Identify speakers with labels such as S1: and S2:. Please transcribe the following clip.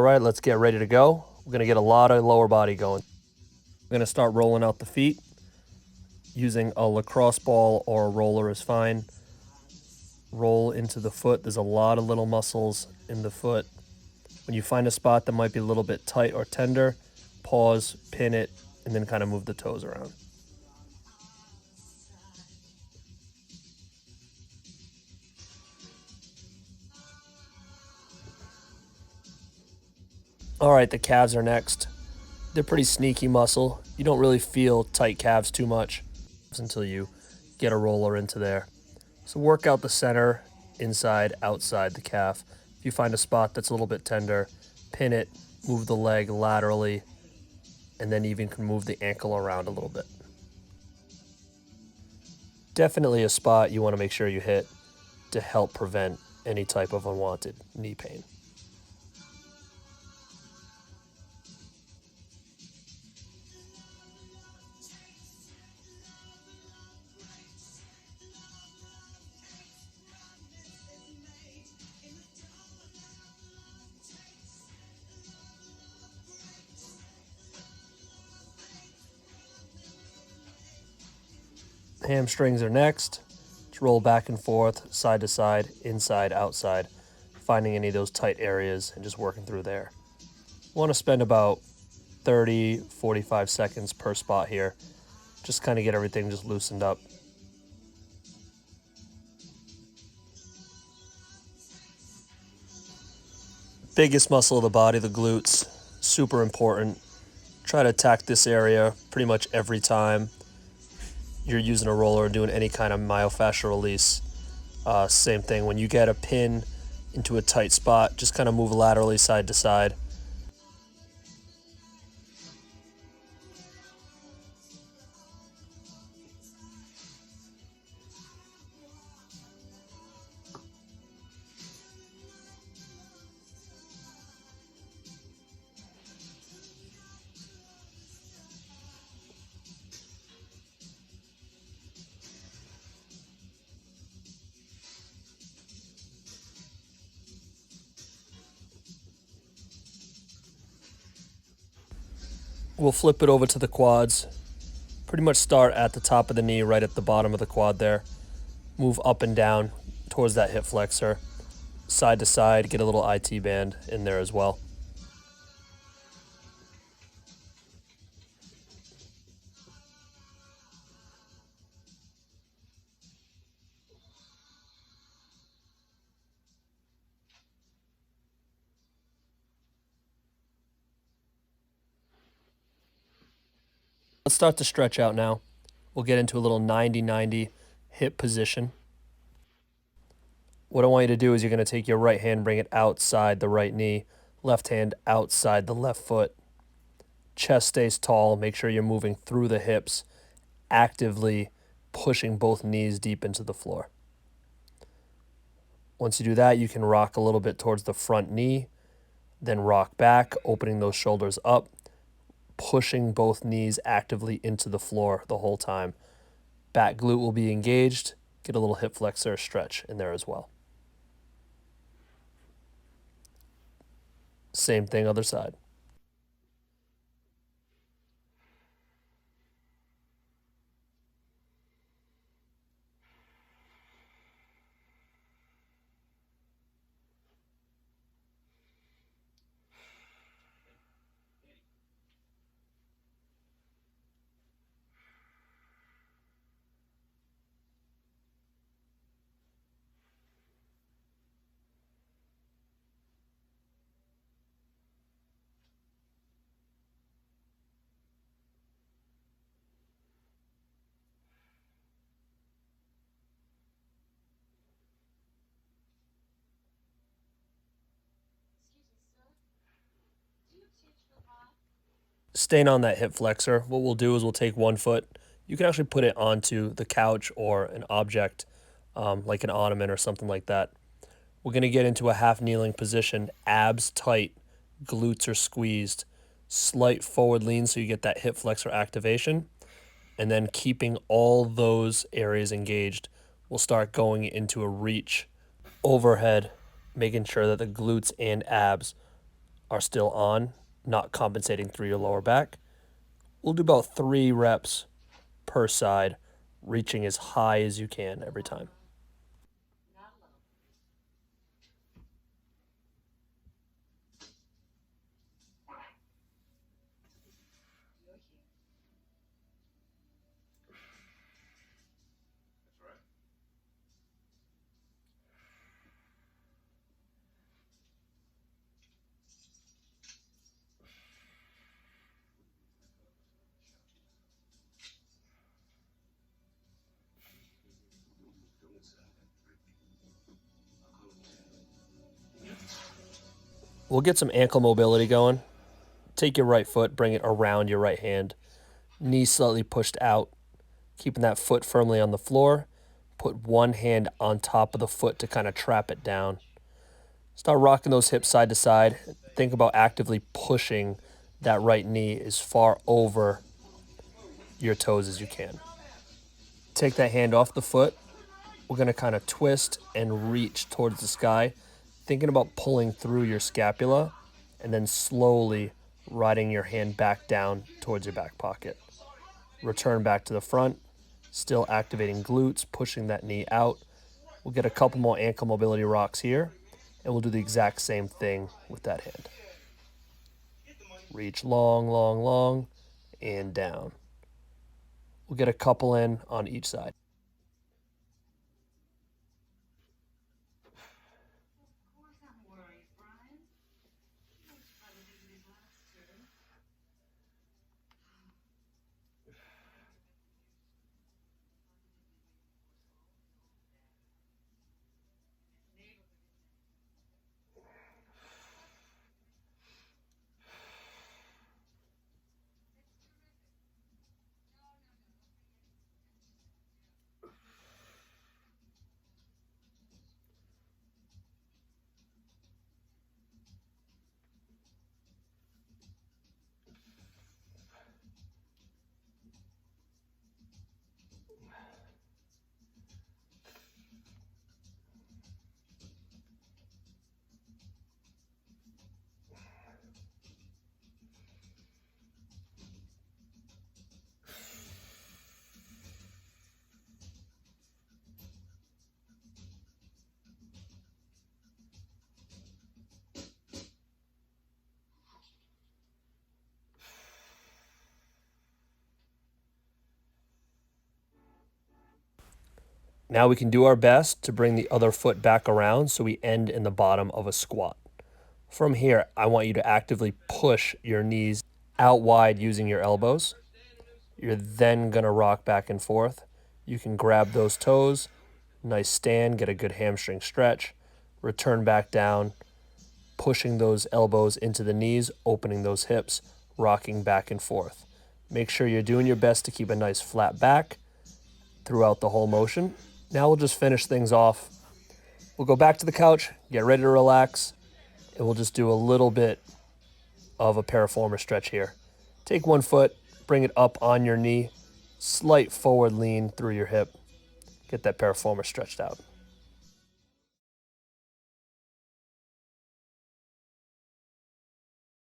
S1: right, let's get ready to go. We're going to get a lot of lower body going. We're going to start rolling out the feet. Using a lacrosse ball or a roller is fine. Roll into the foot. There's a lot of little muscles in the foot. When you find a spot that might be a little bit tight or tender, pause, pin it, and then kind of move the toes around. All right, the calves are next. They're pretty sneaky muscle. You don't really feel tight calves too much until you get a roller into there. So work out the center, inside, outside the calf. If you find a spot that's a little bit tender, pin it, move the leg laterally, and then even can move the ankle around a little bit. Definitely a spot you want to make sure you hit to help prevent any type of unwanted knee pain. Hamstrings are next. Just roll back and forth, side to side, inside, outside, finding any of those tight areas and just working through there. Want to spend about 30, 45 seconds per spot here. Just kind of get everything just loosened up. Biggest muscle of the body, the glutes, super important. Try to attack this area pretty much every time you're using a roller or doing any kind of myofascial release. Same thing, when you get a pin into a tight spot, just kind of move laterally side to side. We'll flip it over to the quads. Pretty much start at the top of the knee, right at the bottom of the quad there. Move up and down towards that hip flexor. Side to side, get a little IT band in there as well. Let's start to stretch out now. We'll get into a little 90-90 hip position. What I want you to do is you're going to take your right hand, bring it outside the right knee, left hand outside the left foot. Chest stays tall. Make sure you're moving through the hips, actively pushing both knees deep into the floor. Once you do that, you can rock a little bit towards the front knee, then rock back, opening those shoulders up, pushing both knees actively into the floor the whole time. Back glute will be engaged. Get a little hip flexor stretch in there as well. Same thing, other side. Staying on that hip flexor, what we'll do is we'll take one foot. You can actually put it onto the couch or an object, like an ottoman or something like that. We're going to get into a half kneeling position, abs tight, glutes are squeezed, slight forward lean so you get that hip flexor activation, and then keeping all those areas engaged, we'll start going into a reach overhead, making sure that the glutes and abs are still on, not compensating through your lower back. We'll do about 3 reps per side, reaching as high as you can every time. We'll get some ankle mobility going. Take your right foot, bring it around your right hand. Knee slightly pushed out, keeping that foot firmly on the floor. Put one hand on top of the foot to kind of trap it down. Start rocking those hips side to side. Think about actively pushing that right knee as far over your toes as you can. Take that hand off the foot. We're going to kind of twist and reach towards the sky, thinking about pulling through your scapula and then slowly riding your hand back down towards your back pocket. Return back to the front, still activating glutes, pushing that knee out. We'll get a couple more ankle mobility rocks here, and we'll do the exact same thing with that hand. Reach long, long, long, and down. We'll get a couple in on each side. Now we can do our best to bring the other foot back around so we end in the bottom of a squat. From here, I want you to actively push your knees out wide using your elbows. You're then going to rock back and forth. You can grab those toes, nice stand, get a good hamstring stretch, return back down, pushing those elbows into the knees, opening those hips, rocking back and forth. Make sure you're doing your best to keep a nice flat back throughout the whole motion. Now we'll just finish things off. We'll go back to the couch, get ready to relax, and we'll just do a little bit of a piriformis stretch here. Take one foot, bring it up on your knee, slight forward lean through your hip. Get that piriformis stretched out.